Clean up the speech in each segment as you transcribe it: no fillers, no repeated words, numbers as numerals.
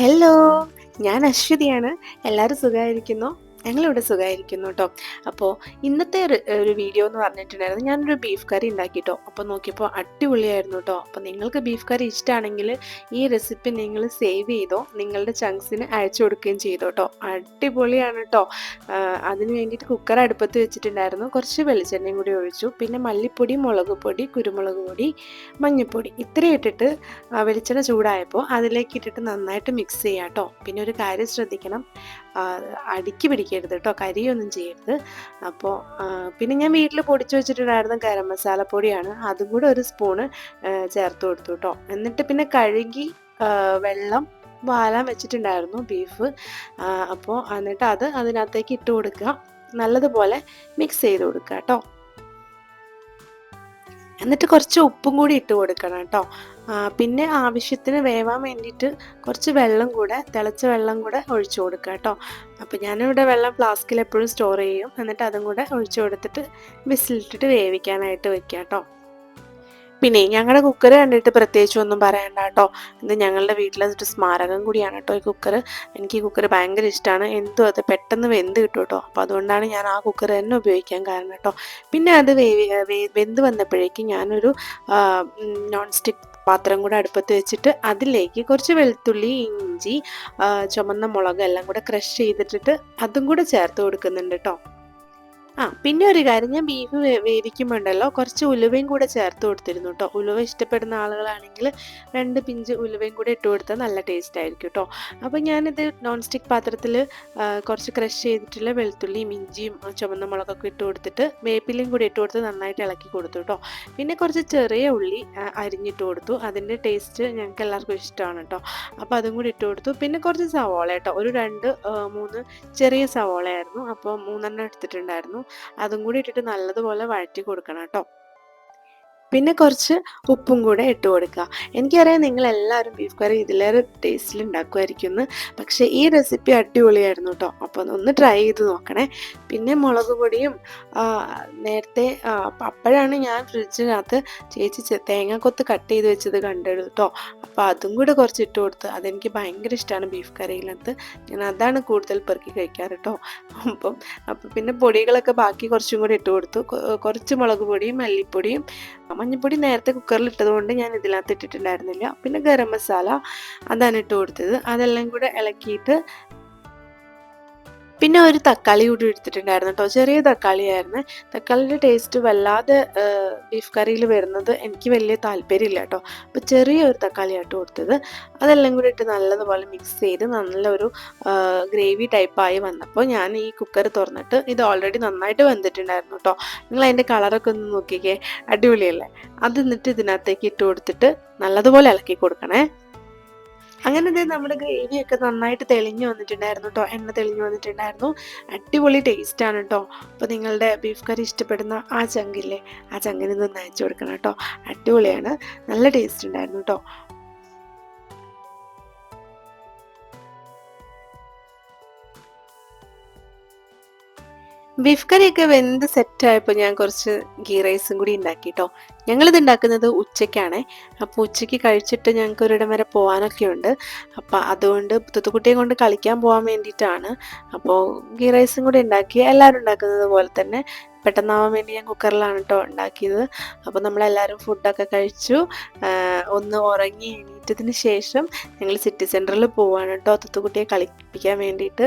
Hello! ഞാൻ അശ്വതിയാണ്. എല്ലാവരും സുഖായിരിക്കുന്നോ? ഞങ്ങളിവിടെ സുഖായിരിക്കുന്നു ട്ടോ. അപ്പോൾ ഇന്നത്തെ ഒരു വീഡിയോ എന്ന് പറഞ്ഞിട്ടുണ്ടായിരുന്നു ഞാനൊരു ബീഫ് കറി ഉണ്ടാക്കിട്ടോ. അപ്പോൾ നോക്കിയപ്പോൾ അടിപൊളിയായിരുന്നു ട്ടോ. അപ്പോൾ നിങ്ങൾക്ക് ബീഫ് കറി ഇഷ്ടമാണെങ്കിൽ ഈ റെസിപ്പി നിങ്ങൾ സേവ് ചെയ്തോ. നിങ്ങളുടെ ചങ്ക്സിന് അയച്ചു കൊടുക്കുകയും ചെയ്തോ ട്ടോ. അടിപൊളിയാണ് ട്ടോ. അതിന് വേണ്ടിയിട്ട് കുക്കർ അടുപ്പത്ത് വെച്ചിട്ടുണ്ടായിരുന്നു. കുറച്ച് വെളിച്ചെണ്ണയും കൂടി ഒഴിച്ചു. പിന്നെ മല്ലിപ്പൊടി, മുളക് പൊടി, കുരുമുളക് പൊടി, മഞ്ഞൾപ്പൊടി ഇത്രയും ഇട്ടിട്ട് വെളിച്ചെണ്ണ ചൂടായപ്പോൾ അതിലേക്ക് ഇട്ടിട്ട് നന്നായിട്ട് മിക്സ് ചെയ്യാം കേട്ടോ. പിന്നെ ഒരു കാര്യം ശ്രദ്ധിക്കണം, അടിക്ക് പിടിക്കരുത് കേട്ടോ, കരിയൊന്നും ചെയ്യരുത്. അപ്പോൾ പിന്നെ ഞാൻ വീട്ടിൽ പൊടിച്ചു വെച്ചിട്ടുണ്ടായിരുന്ന ഗരം മസാല പൊടിയാണ്, അതും കൂടെ ഒരു സ്പൂണ് ചേർത്ത് കൊടുത്തു കേട്ടോ. എന്നിട്ട് പിന്നെ കഴുകി വെള്ളം വാലാൻ വെച്ചിട്ടുണ്ടായിരുന്നു ബീഫ്. അപ്പോൾ എന്നിട്ട് അത് അതിനകത്തേക്ക് ഇട്ട് കൊടുക്കുക, നല്ലതുപോലെ മിക്സ് ചെയ്ത് കൊടുക്കുക കേട്ടോ. എന്നിട്ട് കുറച്ച് ഉപ്പും കൂടി ഇട്ട് കൊടുക്കണം കേട്ടോ. പിന്നെ ആവശ്യത്തിന് വേവാൻ വേണ്ടിയിട്ട് കുറച്ച് വെള്ളം കൂടെ, തിളച്ച വെള്ളം കൂടെ ഒഴിച്ചു കൊടുക്കുക കേട്ടോ. അപ്പോൾ ഞാനിവിടെ വെള്ളം ഫ്ലാസ്കിൽ എപ്പോഴും സ്റ്റോർ ചെയ്യും. എന്നിട്ട് അതും കൂടെ ഒഴിച്ചു കൊടുത്തിട്ട് വിസിലിട്ടിട്ട് വേവിക്കാനായിട്ട് വെക്കുക കേട്ടോ. പിന്നെ ഞങ്ങളുടെ കുക്കർ കണ്ടിട്ട് പ്രത്യേകിച്ച് ഒന്നും പറയണ്ട കേട്ടോ. ഇത് ഞങ്ങളുടെ വീട്ടിലെ ഒരു സ്മാരകം കൂടിയാണ് കേട്ടോ ഈ കുക്കർ. എനിക്ക് ഈ കുക്കർ ഭയങ്കര ഇഷ്ടമാണ്. എന്തും അത് പെട്ടെന്ന് വെന്ത് കിട്ടും കേട്ടോ. അപ്പോൾ അതുകൊണ്ടാണ് ഞാൻ ആ കുക്കർ തന്നെ ഉപയോഗിക്കാൻ കാരണം കേട്ടോ. പിന്നെ അത് വെന്ത് വന്നപ്പോഴേക്കും ഞാനൊരു നോൺ സ്റ്റിക്ക് പാത്രം കൂടെ അടുപ്പത്ത് വെച്ചിട്ട് അതിലേക്ക് കുറച്ച് വെളുത്തുള്ളി, ഇഞ്ചി, ചുമന്ന മുളക് എല്ലാം കൂടെ ക്രഷ് ചെയ്തിട്ടിട്ട് അതും കൂടെ ചേർത്ത് കൊടുക്കുന്നുണ്ട് കേട്ടോ. പിന്നെ ഒരു കാര്യം, ഞാൻ ബീഫ് വേവിക്കുമ്പോൾ ഉണ്ടല്ലോ കുറച്ച് ഉലുവയും കൂടെ ചേർത്ത് കൊടുത്തിരുന്നു കേട്ടോ. ഉലുവ ഇഷ്ടപ്പെടുന്ന ആളുകളാണെങ്കിൽ 2 പിഞ്ച് ഉലുവയും കൂടെ ഇട്ട് കൊടുത്താൽ നല്ല ടേസ്റ്റ് ആയിരിക്കും കേട്ടോ. അപ്പോൾ ഞാനിത് നോൺ സ്റ്റിക്ക് പാത്രത്തിൽ കുറച്ച് ക്രഷ് ചെയ്തിട്ടുള്ള വെളുത്തുള്ളിയും ഇഞ്ചിയും ചുവന്ന മുളകൊക്കെ ഇട്ട് കൊടുത്തിട്ട് വേപ്പിലയും കൂടി ഇട്ട് കൊടുത്ത് നന്നായിട്ട് ഇളക്കി കൊടുത്തു കേട്ടോ. പിന്നെ കുറച്ച് ചെറിയ ഉള്ളി അരിഞ്ഞിട്ട് കൊടുത്തു. അതിൻ്റെ ടേസ്റ്റ് ഞങ്ങൾക്ക് എല്ലാവർക്കും ഇഷ്ടമാണ് കേട്ടോ. അപ്പോൾ അതും കൂടി ഇട്ട് കൊടുത്തു. പിന്നെ കുറച്ച് സവോള കേട്ടോ, ഒരു 2-3 ചെറിയ സവോളയായിരുന്നു, അപ്പോൾ 3 എടുത്തിട്ടുണ്ടായിരുന്നു. അതും കൂടി ഇട്ടിട്ട് നല്ലതുപോലെ വഴറ്റി കൊടുക്കണം കേട്ടോ. പിന്നെ കുറച്ച് ഉപ്പും കൂടെ ഇട്ട് കൊടുക്കുക. എനിക്കറിയാം നിങ്ങളെല്ലാവരും ബീഫ് കറി ഇതിലേറെ ടേസ്റ്റിൽ ഉണ്ടാക്കുമായിരിക്കും എന്ന്, പക്ഷേ ഈ റെസിപ്പി അടിപൊളിയായിരുന്നു കേട്ടോ. അപ്പോൾ ഒന്ന് ട്രൈ ചെയ്ത് നോക്കണേ. പിന്നെ മുളക് പൊടിയും നേരത്തെ അപ്പോഴാണ് ഞാൻ ഫ്രിഡ്ജിനകത്ത് ചേച്ചി തേങ്ങാക്കൊത്ത് കട്ട് ചെയ്ത് വെച്ചത് കണ്ടത് കേട്ടോ. അപ്പോൾ അതും കൂടെ കുറച്ച് ഇട്ട് കൊടുത്ത്, അതെനിക്ക് ഭയങ്കര ഇഷ്ടമാണ് ബീഫ് കറിയിനകത്ത്. ഞാൻ അതാണ് കൂടുതൽ പെറുക്കി കഴിക്കാറ് കേട്ടോ. അപ്പം പിന്നെ പൊടികളൊക്കെ ബാക്കി കുറച്ചും കൂടി ഇട്ട് കൊടുത്തു. കുറച്ച് മുളക് പൊടിയും മല്ലിപ്പൊടിയും മഞ്ഞൾപ്പൊടി നേരത്തെ കുക്കറിൽ ഇട്ടത് കൊണ്ട് ഞാൻ ഇതിനകത്ത് ഇട്ടിട്ടുണ്ടായിരുന്നില്ല. പിന്നെ ഗരം മസാല അതാണ് ഇട്ട് കൊടുത്തത്. അതെല്ലാം കൂടെ ഇളക്കിയിട്ട് പിന്നെ ഒരു തക്കാളി കൂടി എടുത്തിട്ടുണ്ടായിരുന്നു കേട്ടോ. ചെറിയ തക്കാളിയായിരുന്നു. തക്കാളിയുടെ ടേസ്റ്റ് വല്ലാതെ ബീഫ് കറിയിൽ വരുന്നത് എനിക്ക് വലിയ താല്പര്യമില്ല കേട്ടോ. അപ്പോൾ ചെറിയൊരു തക്കാളിയായിട്ട് കൊടുത്തത്. അതെല്ലാം കൂടി ഇട്ട് നല്ലതുപോലെ മിക്സ് ചെയ്ത് നല്ലൊരു ഗ്രേവി ടൈപ്പായി വന്നപ്പോൾ ഞാൻ ഈ കുക്കർ തുറന്നിട്ട്, ഇത് ഓൾറെഡി നന്നായിട്ട് വെന്തിട്ടുണ്ടായിരുന്നു കേട്ടോ. നിങ്ങൾ അതിൻ്റെ കളറൊക്കെ ഒന്ന് നോക്കിക്കേ, അടിപൊളിയല്ലേ? അത് എന്നിട്ട് ഇതിനകത്തേക്ക് ഇട്ട് കൊടുത്തിട്ട് നല്ലതുപോലെ ഇളക്കി കൊടുക്കണേ. അങ്ങനെ നമ്മുടെ ഗ്രേവിയൊക്കെ നന്നായിട്ട് തെളിഞ്ഞു വന്നിട്ടുണ്ടായിരുന്നു കേട്ടോ. എണ്ണ തെളിഞ്ഞു വന്നിട്ടുണ്ടായിരുന്നു. അടിപൊളി ടേസ്റ്റാണ് കേട്ടോ. അപ്പോൾ നിങ്ങളുടെ ബീഫ് കറി ഇഷ്ടപ്പെടുന്ന ആ ചങ്കില്ലേ, ആ ചങ്കിന് ഇതൊന്ന് അയച്ചു കൊടുക്കണം കേട്ടോ. അടിപൊളിയാണ്, നല്ല ടേസ്റ്റ് ഉണ്ടായിരുന്നു കേട്ടോ. ബീഫ് കറിയൊക്കെ വെന്ത് സെറ്റായപ്പോൾ ഞാൻ കുറച്ച് ഗീ റൈസും കൂടി ഉണ്ടാക്കി കേട്ടോ. ഞങ്ങളിത് ഉണ്ടാക്കുന്നത് ഉച്ചയ്ക്കാണ്. അപ്പോൾ ഉച്ചയ്ക്ക് കഴിച്ചിട്ട് ഞങ്ങൾക്ക് ഒരിടം വരെ പോകാനൊക്കെ ഉണ്ട്. അപ്പോൾ അതുകൊണ്ട് തുത്തുക്കുട്ടിയെ കൊണ്ട് കളിക്കാൻ പോകാൻ വേണ്ടിയിട്ടാണ്. അപ്പോൾ ഗീ റൈസും കൂടി ഉണ്ടാക്കി, എല്ലാവരും ഉണ്ടാക്കുന്നത് പോലെ തന്നെ പെട്ടെന്നാവാൻ വേണ്ടി ഞാൻ കുക്കറിലാണ് കേട്ടോ ഉണ്ടാക്കിയത്. അപ്പോൾ നമ്മളെല്ലാവരും ഫുഡൊക്കെ കഴിച്ചു. ഒന്ന് ഉറങ്ങി എണീറ്റതിന് ശേഷം ഞങ്ങൾ സിറ്റി സെൻറ്ററിൽ പോവാണ് കേട്ടോ, തുത്തുക്കുട്ടിയെ കളിപ്പിക്കാൻ വേണ്ടിയിട്ട്.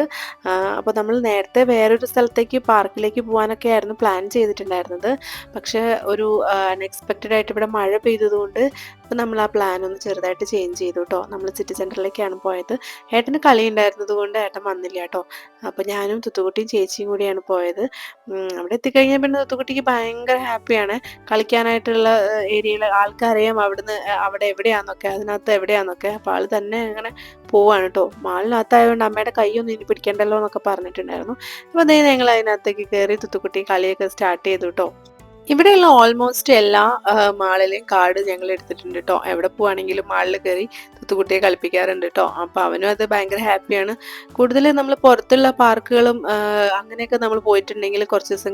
അപ്പോൾ നമ്മൾ നേരത്തെ വേറൊരു സ്ഥലത്തേക്ക് പാർക്കിലേക്ക് പോകാനൊക്കെ ആയിരുന്നു പ്ലാൻ ചെയ്തിട്ടുണ്ടായിരുന്നത്. പക്ഷേ ഒരു അൺഎക്സ്പെക്റ്റഡ് ആയിട്ട് ഇവിടെ മഴ പെയ്തതുകൊണ്ട് അപ്പോൾ നമ്മൾ ആ പ്ലാൻ ഒന്ന് ചെറുതായിട്ട് ചേഞ്ച് ചെയ്തു കേട്ടോ. നമ്മൾ സിറ്റി സെൻറ്ററിലേക്കാണ് പോയത്. ഏട്ടന് കളി ഉണ്ടായിരുന്നത് കൊണ്ട് ഏട്ടൻ വന്നില്ല കേട്ടോ. അപ്പോൾ ഞാനും തുത്തുക്കുട്ടിയും ചേച്ചിയും കൂടിയാണ് പോയത്. അവിടെ എത്തിക്കഴിഞ്ഞാൽ പിന്നെ തുത്തുക്കുട്ടിക്ക് ഭയങ്കര ഹാപ്പിയാണ്. കളിക്കാനായിട്ടുള്ള ഏരിയയിൽ ആൾക്കറിയാം അവിടുന്ന് അവിടെ എവിടെയാണെന്നൊക്കെ, അതിനകത്ത് എവിടെയാണെന്നൊക്കെ. അപ്പോൾ ആൾ തന്നെ അങ്ങനെ പോവാണ് കേട്ടോ. മാളിനകത്തായതുകൊണ്ട് അമ്മയുടെ കൈയൊന്നും ഇനി പിടിക്കണ്ടല്ലോ എന്നൊക്കെ പറഞ്ഞിട്ടുണ്ടായിരുന്നു. അപ്പോൾ അതേ ഞങ്ങൾ അതിനകത്തേക്ക് കയറി തുത്തുക്കുട്ടി കളിയൊക്കെ സ്റ്റാർട്ട് ചെയ്തു കേട്ടോ. ഇവിടെയുള്ള ഓൾമോസ്റ്റ് എല്ലാ മാളിലെയും കാർഡ് ഞങ്ങൾ എടുത്തിട്ടുണ്ട് കേട്ടോ. എവിടെ പോവാണെങ്കിലും മാളിൽ കയറി തുത്തുക്കുട്ടിയെ കളിപ്പിക്കാറുണ്ട് കേട്ടോ. അപ്പോൾ അവനും അത് ഭയങ്കര ഹാപ്പിയാണ്. കൂടുതൽ നമ്മൾ പുറത്തുള്ള പാർക്കുകളും അങ്ങനെയൊക്കെ നമ്മൾ പോയിട്ടുണ്ടെങ്കിൽ കുറച്ച് ദിവസം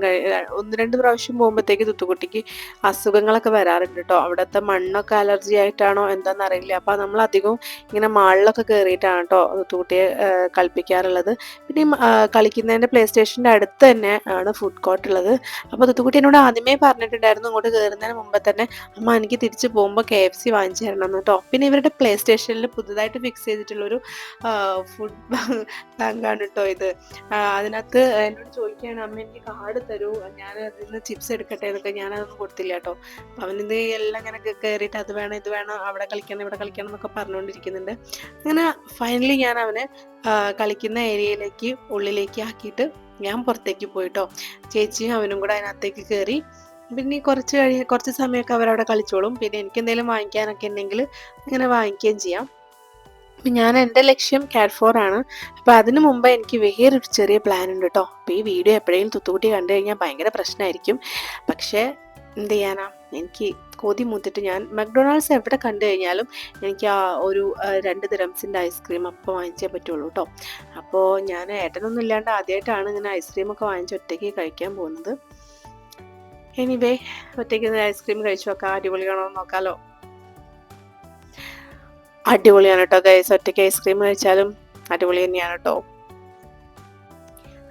1-2 പ്രാവശ്യം പോകുമ്പോഴത്തേക്ക് തുത്തുക്കുട്ടിക്ക് അസുഖങ്ങളൊക്കെ വരാറുണ്ട് കേട്ടോ. അവിടുത്തെ മണ്ണൊക്കെ അലർജി ആയിട്ടാണോ എന്താണെന്ന് അറിയില്ല. അപ്പോൾ നമ്മൾ അധികവും ഇങ്ങനെ മാളിലൊക്കെ കയറിയിട്ടാണ് കേട്ടോ തുത്തുക്കുട്ടിയെ കളിപ്പിക്കാറുള്ളത്. പിന്നെ കളിക്കുന്നതിൻ്റെ പ്ലേ സ്റ്റേഷൻ്റെ അടുത്ത് തന്നെ ആണ് ഫുഡ് കോർട്ട് ഉള്ളത്. അപ്പോൾ തുത്തുക്കുട്ടി എന്നോട് ആദ്യമേ പറഞ്ഞിട്ടുണ്ടായിരുന്നു ഇങ്ങോട്ട് കയറുന്നതിന് മുമ്പ് തന്നെ, അമ്മ എനിക്ക് തിരിച്ച് പോകുമ്പോൾ KFC വാങ്ങിച്ചു തരണം എന്ന് കേട്ടോ. പിന്നെ ഇവരുടെ പ്ലേ സ്റ്റേഷനിൽ പുതുതായിട്ട് ഫിക്സ് ചെയ്തിട്ടുള്ളൊരു ഫുഡ് ബാങ്കാണ് കേട്ടോ ഇത്. അതിനകത്ത് എന്നോട് ചോദിക്കുകയാണ്, അമ്മ എനിക്ക് കാർഡ് തരൂ, ഞാൻ അതിൽ നിന്ന് ചിപ്സ് എടുക്കട്ടെ എന്നൊക്കെ. ഞാനതൊന്നും കൊടുത്തില്ല കേട്ടോ. അപ്പം അവനിത് എല്ലാം ഇങ്ങനെ കയറിയിട്ട് അത് വേണം ഇത് വേണം, അവിടെ കളിക്കണം ഇവിടെ കളിക്കണം എന്നൊക്കെ പറഞ്ഞുകൊണ്ടിരിക്കുന്നുണ്ട്. അങ്ങനെ ഫൈനലി ഞാൻ അവനെ കളിക്കുന്ന ഏരിയയിലേക്ക് ഉള്ളിലേക്ക് ആക്കിയിട്ട് ഞാൻ പുറത്തേക്ക് പോയിട്ടോ. ചേച്ചിയും അവനും കൂടെ അതിനകത്തേക്ക് കയറി. പിന്നെ കുറച്ച് സമയമൊക്കെ അവരവിടെ കളിച്ചോളും. പിന്നെ എനിക്ക് എന്തെങ്കിലും വാങ്ങിക്കാനൊക്കെ ഉണ്ടെങ്കിൽ അങ്ങനെ വാങ്ങിക്കുകയും ചെയ്യാം. അപ്പം ഞാൻ എൻ്റെ ലക്ഷ്യം കാറ്റ് 4 ആണ്. അപ്പോൾ അതിന് മുമ്പ് എനിക്ക് വേറൊരു ചെറിയ പ്ലാൻ ഉണ്ട് കേട്ടോ. അപ്പോൾ ഈ വീഡിയോ എപ്പോഴെങ്കിലും തുത്തുകുട്ടി കണ്ടു കഴിഞ്ഞാൽ ഭയങ്കര പ്രശ്നമായിരിക്കും. പക്ഷേ എന്ത് ചെയ്യാനാ, എനിക്ക് കൊതി മൂത്തിട്ട് ഞാൻ മക്ഡൊണാൾഡ്സ് എവിടെ കണ്ടു കഴിഞ്ഞാലും എനിക്ക് ആ ഒരു 2 ദിറംസിൻ്റെ ഐസ്ക്രീം അപ്പോൾ വാങ്ങിച്ചേ പറ്റുള്ളൂ കേട്ടോ. അപ്പോൾ ഞാൻ ഏട്ടനൊന്നും ഇല്ലാണ്ട് ആദ്യമായിട്ടാണ് ഇങ്ങനെ ഐസ്ക്രീമൊക്കെ വാങ്ങിച്ച് ഒറ്റയ്ക്ക് കഴിക്കാൻ പോകുന്നത്. എനിവേ ഒറ്റയ്ക്ക് ഐസ്ക്രീം കഴിച്ചു നോക്കാം, അടിപൊളിയാണോ എന്ന് നോക്കാമല്ലോ. അടിപൊളിയാണ് കേട്ടോ ഗൈസ്, ഒറ്റയ്ക്ക് ഐസ്ക്രീം കഴിച്ചാലും അടിപൊളി തന്നെയാണ് കേട്ടോ.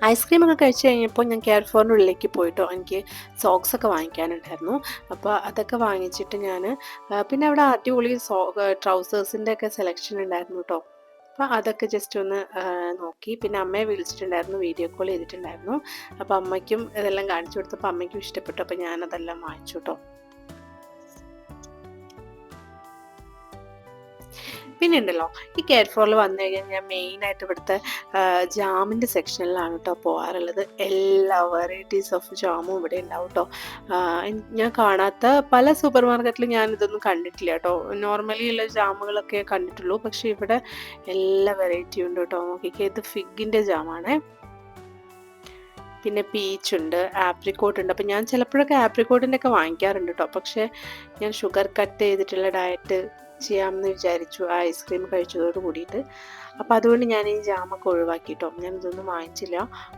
ഐസ്ക്രീം ഒക്കെ കഴിച്ച് കഴിഞ്ഞപ്പോൾ ഞാൻ കെയർ ഫോറിൻ്റെ ഉള്ളിലേക്ക് പോയിട്ടോ. എനിക്ക് സോക്സ് ഒക്കെ വാങ്ങിക്കാനുണ്ടായിരുന്നു. അപ്പോൾ അതൊക്കെ വാങ്ങിച്ചിട്ട് ഞാൻ പിന്നെ അവിടെ അടിപൊളി ട്രൗസേഴ്സിൻ്റെ ഒക്കെ സെലക്ഷൻ ഉണ്ടായിരുന്നു കേട്ടോ. അപ്പോൾ അതൊക്കെ ജസ്റ്റ് ഒന്ന് നോക്കി. പിന്നെ അമ്മയെ വിളിച്ചിട്ടുണ്ടായിരുന്നു, വീഡിയോ കോൾ ചെയ്തിട്ടുണ്ടായിരുന്നു. അപ്പോൾ അമ്മയ്ക്കും ഇതെല്ലാം കാണിച്ചു കൊടുത്തപ്പോൾ അമ്മയ്ക്കും ഇഷ്ടപ്പെട്ടു. അപ്പോൾ ഞാനതെല്ലാം വാങ്ങിച്ചു കേട്ടോ. പിന്നെ ഉണ്ടല്ലോ, ഈ കെയർ ഫോറിൽ വന്നു കഴിഞ്ഞാൽ ഞാൻ മെയിനായിട്ട് ഇവിടുത്തെ ജാമിൻ്റെ സെക്ഷനിലാണ് കേട്ടോ പോകാറുള്ളത്. എല്ലാ വെറൈറ്റീസ് ഓഫ് ജാമും ഇവിടെ ഉണ്ടാവും കേട്ടോ. ഞാൻ കാണാത്ത പല സൂപ്പർ മാർക്കറ്റിലും ഞാൻ ഇതൊന്നും കണ്ടിട്ടില്ല കേട്ടോ. നോർമലി ഉള്ള ജാമുകളൊക്കെ കണ്ടിട്ടുള്ളൂ. പക്ഷേ ഇവിടെ എല്ലാ വെറൈറ്റിയും ഉണ്ട് കേട്ടോ. നോക്കിക്കേ, ഇത് ഫിഗിൻ്റെ ജാമാണേ. പിന്നെ പീച്ചുണ്ട്, ആപ്രിക്കോട്ട് ഉണ്ട്. അപ്പം ഞാൻ ചിലപ്പോഴൊക്കെ ആപ്രിക്കോട്ടിൻ്റെ ഒക്കെ വാങ്ങിക്കാറുണ്ട് കേട്ടോ. പക്ഷേ ഞാൻ ഷുഗർ കട്ട് ചെയ്തിട്ടുള്ള ഡയറ്റ് ചെയ്യാമെന്ന് വിചാരിച്ചു ആ ഐസ്ക്രീം കഴിച്ചതോട് കൂടിയിട്ട്. അപ്പോൾ അതുകൊണ്ട് ഞാൻ ഈ ജാമൊക്കെ ഒഴിവാക്കിട്ടോ. ഞാൻ ഇതൊന്നും വാങ്ങിച്ചില്ല.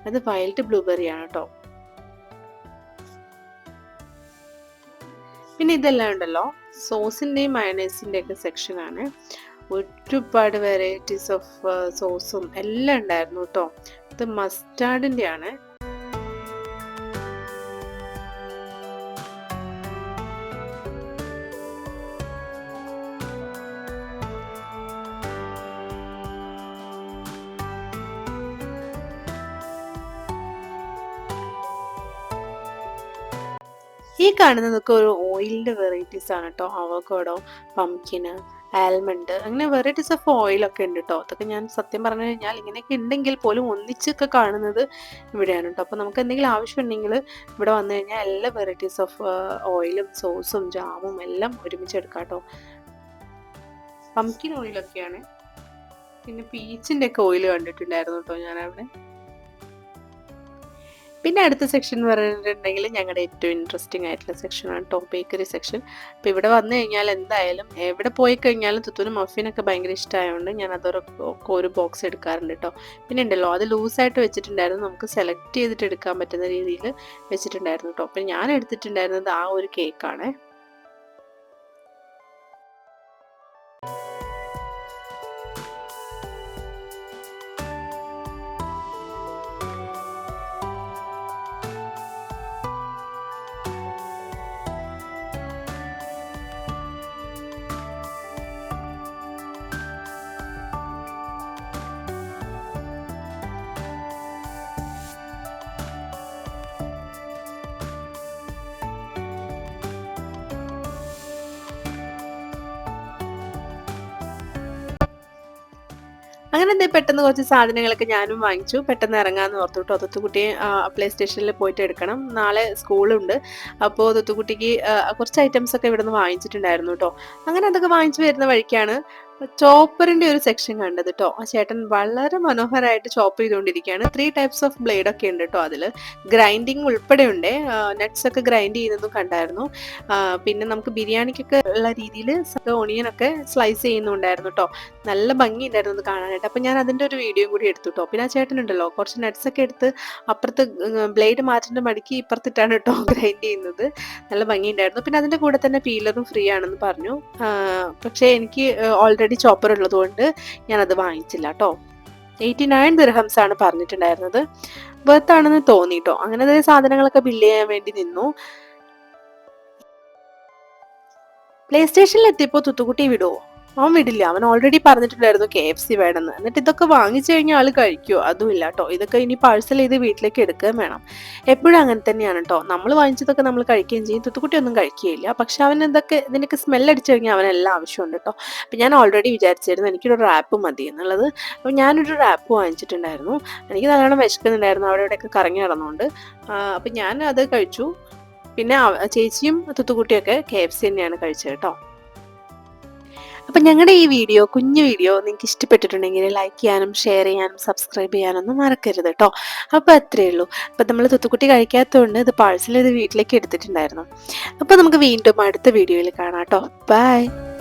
അത് വൈൽഡ് ബ്ലൂബെറിയാണ് കേട്ടോ. പിന്നെ ഇതെല്ലാം ഉണ്ടല്ലോ സോസിൻ്റെയും മയണൈസിൻ്റെ ഒക്കെ സെക്ഷനാണ്. ഒരുപാട് വെറൈറ്റീസ് ഓഫ് സോസും എല്ലാം ഉണ്ടായിരുന്നു കേട്ടോ. ഇത് മസ്റ്റാർഡിൻ്റെ ആണ്. ഈ കാണുന്നതൊക്കെ ഒരു ഓയിലിൻ്റെ വെറൈറ്റീസ് ആണ് കേട്ടോ. അവോക്കാഡോ, പംകിന്, ആൽമണ്ട്, അങ്ങനെ വെറൈറ്റീസ് ഓഫ് ഓയിലൊക്കെ ഉണ്ട് കേട്ടോ. അതൊക്കെ ഞാൻ സത്യം പറഞ്ഞു കഴിഞ്ഞാൽ ഇങ്ങനെയൊക്കെ ഉണ്ടെങ്കിൽ പോലും ഒന്നിച്ചൊക്കെ കാണുന്നത് ഇവിടെയാണ് കേട്ടോ. അപ്പോൾ നമുക്ക് എന്തെങ്കിലും ആവശ്യമുണ്ടെങ്കിൽ ഇവിടെ വന്നു കഴിഞ്ഞാൽ എല്ലാ വെറൈറ്റീസ് ഓഫ് ഓയിലും സോസും ജാമും എല്ലാം ഒരുമിച്ച് എടുക്കാം കേട്ടോ. പംകിൻ ഓയിലൊക്കെയാണ്. പിന്നെ പീച്ചിൻ്റെ ഒക്കെ ഓയിൽ കണ്ടിട്ടുണ്ടായിരുന്നു കേട്ടോ ഞാനവിടെ. പിന്നെ അടുത്ത സെക്ഷൻ എന്ന് പറഞ്ഞിട്ടുണ്ടെങ്കിൽ ഞങ്ങളുടെ ഏറ്റവും ഇൻട്രസ്റ്റിംഗ് ആയിട്ടുള്ള സെക്ഷനാണ് കേട്ടോ, ബേക്കറി സെക്ഷൻ. അപ്പോൾ ഇവിടെ വന്നു കഴിഞ്ഞാൽ എന്തായാലും എവിടെ പോയി കഴിഞ്ഞാലും തുത്തുന് മഫിനൊക്കെ ഭയങ്കര ഇഷ്ടമായതുകൊണ്ട് ഞാൻ ഒരു ബോക്സ് എടുക്കാറുണ്ട് കേട്ടോ. പിന്നെ ഉണ്ടല്ലോ അത് ലൂസായിട്ട് വെച്ചിട്ടുണ്ടായിരുന്നു, നമുക്ക് സെലക്ട് ചെയ്തിട്ട് എടുക്കാൻ പറ്റുന്ന രീതിയിൽ വെച്ചിട്ടുണ്ടായിരുന്നു കേട്ടോ. അപ്പോൾ ഞാൻ എടുത്തിട്ടുണ്ടായിരുന്നത് ആ ഒരു കേക്കാണ്. അങ്ങനെ എന്താ പെട്ടെന്ന് കുറച്ച് സാധനങ്ങളൊക്കെ ഞാനും വാങ്ങിച്ചു. പെട്ടെന്ന് ഇറങ്ങാമെന്ന് ഓർത്തു കേട്ടോ. തുത്തുക്കുട്ടിയെ പ്ലേ സ്റ്റേഷനിൽ പോയിട്ട് എടുക്കണം, നാളെ സ്കൂളുണ്ട്. അപ്പോൾ തുത്തുക്കുട്ടിക്ക് കുറച്ച് ഐറ്റംസ് ഒക്കെ ഇവിടെ നിന്ന് വാങ്ങിച്ചിട്ടുണ്ടായിരുന്നു കേട്ടോ. അങ്ങനെ അതൊക്കെ വാങ്ങിച്ചു വരുന്ന വഴിക്കാണ് ചോപ്പറിന്റെ ഒരു സെക്ഷൻ കണ്ടത് കേട്ടോ. ആ ചേട്ടൻ വളരെ മനോഹരമായിട്ട് ചോപ്പ് ചെയ്തുകൊണ്ടിരിക്കുകയാണ്. 3 ടൈപ്സ് ഓഫ് ബ്ലേഡ് ഒക്കെ ഉണ്ട് കേട്ടോ അതിൽ. ഗ്രൈൻഡിങ് ഉൾപ്പെടെ ഉണ്ട്. നട്ട്സ് ഒക്കെ ഗ്രൈൻഡ് ചെയ്യുന്നതും കണ്ടായിരുന്നു. പിന്നെ നമുക്ക് ബിരിയാണിക്കൊക്കെ ഉള്ള രീതിയിൽ ഓണിയൻ ഒക്കെ സ്ലൈസ് ചെയ്യുന്നുണ്ടായിരുന്നു കേട്ടോ. നല്ല ഭംഗിയുണ്ടായിരുന്നു അത് കാണാനായിട്ട്. അപ്പം ഞാൻ അതിൻ്റെ ഒരു വീഡിയോ കൂടി എടുത്തു കേട്ടോ. പിന്നെ ആ ചേട്ടനുണ്ടല്ലോ കുറച്ച് നട്ട്സ് ഒക്കെ എടുത്ത് അപ്പുറത്ത് ബ്ലേഡ് മാറ്റിൻ്റെ മടക്കി ഇപ്പുറത്തിട്ടാണ് കേട്ടോ ഗ്രൈൻഡ് ചെയ്യുന്നത്. നല്ല ഭംഗിയുണ്ടായിരുന്നു. പിന്നെ അതിൻ്റെ കൂടെ തന്നെ പീലറും ഫ്രീ ആണെന്ന് പറഞ്ഞു. പക്ഷേ എനിക്ക് ഓൾറെഡി ചോപ്പർ ഉള്ളതുകൊണ്ട് ഞാനത് വാങ്ങിച്ചില്ല കേട്ടോ. 89 ദിർഹംസ് ആണ് പറഞ്ഞിട്ടുണ്ടായിരുന്നത്. വർത്ത് ആണെന്ന് തോന്നി കേട്ടോ. അങ്ങനെ സാധനങ്ങളൊക്കെ ബില്ല് ചെയ്യാൻ വേണ്ടി നിന്നു. പ്ലേ സ്റ്റേഷനിൽ എത്തിയപ്പോൾ തുത്തുക്കുട്ടി വിടുവോ? അവൻ വിടില്ല. അവൻ ഓൾറെഡി പറഞ്ഞിട്ടുണ്ടായിരുന്നു KFC വേണമെന്ന്. എന്നിട്ട് ഇതൊക്കെ വാങ്ങിച്ചു കഴിഞ്ഞാൽ ആൾ കഴിക്കുമോ? അതും ഇല്ല കേട്ടോ. ഇതൊക്കെ ഇനി പാഴ്സൽ ചെയ്ത് വീട്ടിലേക്ക് എടുക്കുകയും വേണം. എപ്പോഴും അങ്ങനെ തന്നെയാണ് കേട്ടോ. നമ്മൾ വാങ്ങിച്ചതൊക്കെ നമ്മൾ കഴിക്കുകയും ചെയ്യും. തുത്തുക്കുട്ടി ഒന്നും കഴിക്കുകയില്ല. പക്ഷെ അവൻ ഇതിനൊക്കെ സ്മെല്ലടിച്ചു കഴിഞ്ഞാൽ അവനെല്ലാം ആവശ്യമുണ്ട് കേട്ടോ. അപ്പം ഞാൻ ഓൾറെഡി വിചാരിച്ചിരുന്നു എനിക്കൊരു റാപ്പ് മതി എന്നുള്ളത്. അപ്പം ഞാനൊരു റാപ്പ് വാങ്ങിച്ചിട്ടുണ്ടായിരുന്നു. എനിക്ക് നല്ലോണം വിശക്കുന്നുണ്ടായിരുന്നു അവിടെ ഇവിടെയൊക്കെ കറങ്ങി നടന്നുകൊണ്ട്. അപ്പം ഞാൻ അത് കഴിച്ചു. പിന്നെ ചേച്ചിയും തുത്തുക്കുട്ടിയൊക്കെ KFC തന്നെയാണ് കഴിച്ചത് കേട്ടോ. അപ്പം ഞങ്ങളുടെ ഈ കുഞ്ഞു വീഡിയോ നിങ്ങൾക്ക് ഇഷ്ടപ്പെട്ടിട്ടുണ്ടെങ്കിൽ ലൈക്ക് ചെയ്യാനും ഷെയർ ചെയ്യാനും സബ്സ്ക്രൈബ് ചെയ്യാനൊന്നും മറക്കരുത് കേട്ടോ. അപ്പോൾ അത്രയേ ഉള്ളൂ. അപ്പം നമ്മൾ തുത്തുക്കുട്ടി കഴിക്കാത്തതുകൊണ്ട് ഇത് പാഴ്സൽ ചെയ്ത് വീട്ടിലേക്ക് എടുത്തിട്ടുണ്ടായിരുന്നു. അപ്പോൾ നമുക്ക് വീണ്ടും അടുത്ത വീഡിയോയിൽ കാണാം കേട്ടോ. ബൈ.